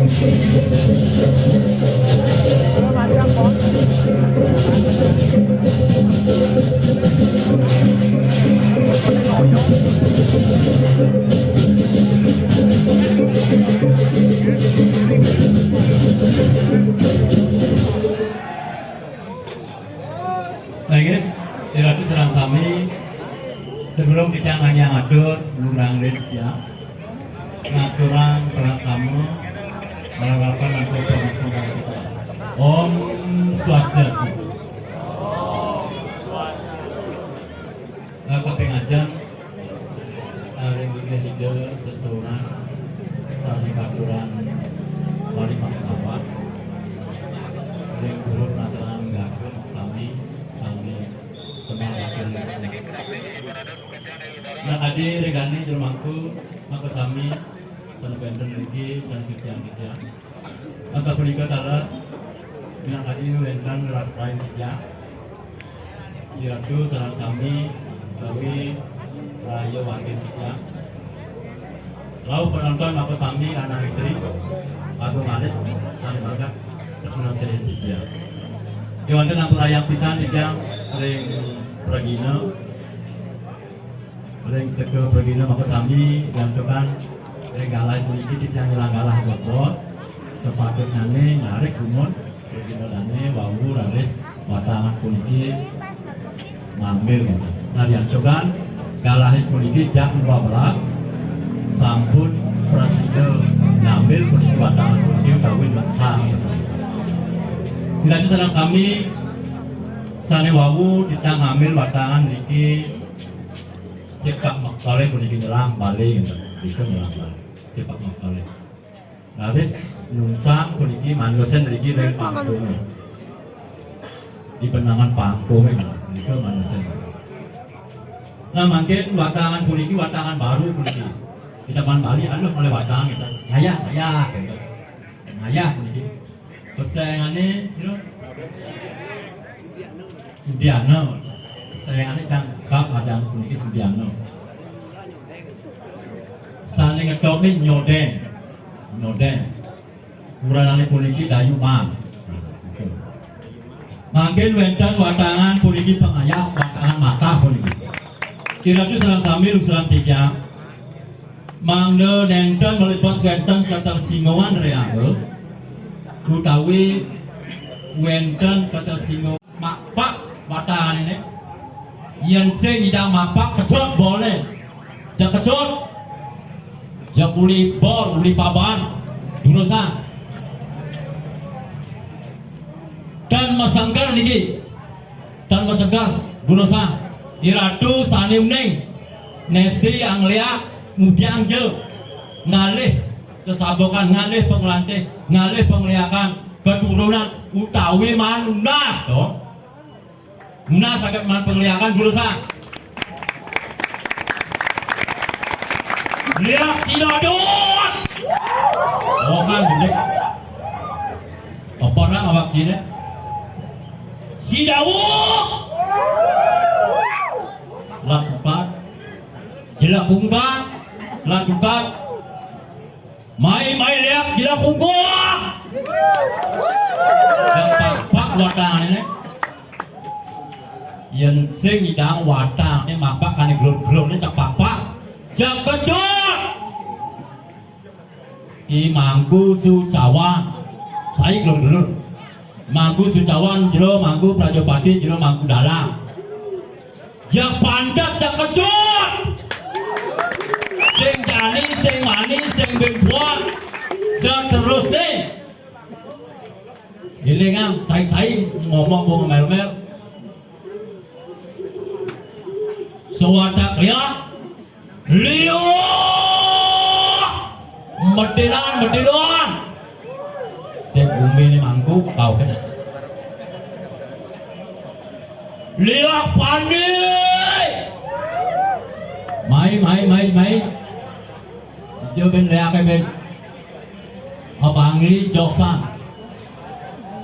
Baik, diradu serang sami sebelum kita hanya ngatur lurang ya ngaturan perang sama melakukan untuk permasalahan kita. Om Swastiastu. Kepengajan hari ini hidup seseorang saling aturan wali pangsawat yang turut natalan gakun sami semangat. Nah tadi regani jelmangku maka sami sana benten lagi sana sucian kita masa punika tarat bilang tadi wendan ratrain kita jiratu sarang sami gawi raya wakil kita lalu penonton maka sami anak istri aku ngalit sana marga terkenal sering dia Iwanten aku layak pisan tidak ring pragina ring seke pragina maka sami yang tekan ring galai polisi tidak nyelang galah bos sepatutnya nyarik gumun pragina dane wawu raris watangan polisi ngambil nah yang tekan galah polisi jam 12 sampun presiden ngambil polisi watangan polisi kawin maksa bila itu sedang kami sane wawu kita ngambil watangan niki sepak maktale puniki nyelang balik gitu. Itu nyelang balik. Sepak maktale. Habis nungsang puniki manusen niki dari panggung. Di penangan panggung itu manusen. Nah mungkin watangan puniki watangan baru puniki. Kita pan Bali aduh oleh watangan kita. Ngayah gitu. Ngayah puniki. Kesayangannya siro Sudiano kesayangannya kan saf ada puniki Sudiano saling ngetomin nyoden kurangannya puniki dayu mang makin wenten watangan puniki pengayak watangan mata puniki kira-kira serang sambil serang tiga mangde nenten melipas wenten ketersinggungan reago utawi wenten ketersinggung mapak watangan ini yang sing idang mapak kecut boleh jak kecut jak uli bor uli paban durusan dan masangkar niki dan masangkar durusan iratu sanim ning nesti yang liak mudiang je ngalih sesabokan ngalih pengelantih ngalih pengliakan keturunan utawi manunas toh munas agak man pengliakan jurusan liak sinodon oh kan gede apa orang awak sini si dawuk lakukan dilakukan lakukan mai liak dilakukan dan pak watangan ini yang sing idang watang ini mapak kan gelur-gelur ini cak pak jak kecut i mangku sucawan saya gelur-gelur mangku sucawan jero mangku prajopati jero mangku dalang jak pandat jak kecut sing jani sing manis sing bembuan seterus nih ini kan saya ngomong bung mel suara lihat mediran saya bumi ini mangku kau kan lihat panik mai dia ben lihat ben apa angli josan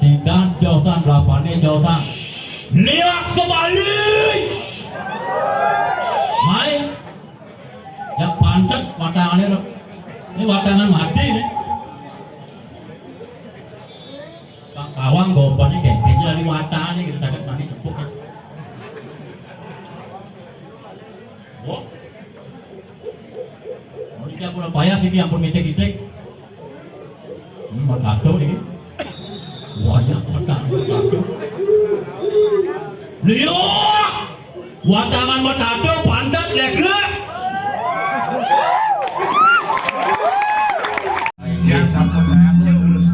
sidang josan berapane josan lihat sebalik mai yang pantat watangannya ini watangan mati nih jawabannya kayaknya dari wata nih kita sakit mandi cepuk kan. Oh, ini aku udah payah sih yang permicek-icek. Matato nih, wajah matato. Leo, watangan matato pandat legrek. Yang sambut saya terus.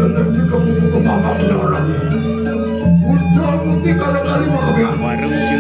Nanti kamu ke mama beneran. Udah putih kali-kali mau ke Warung cuy.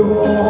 Oh,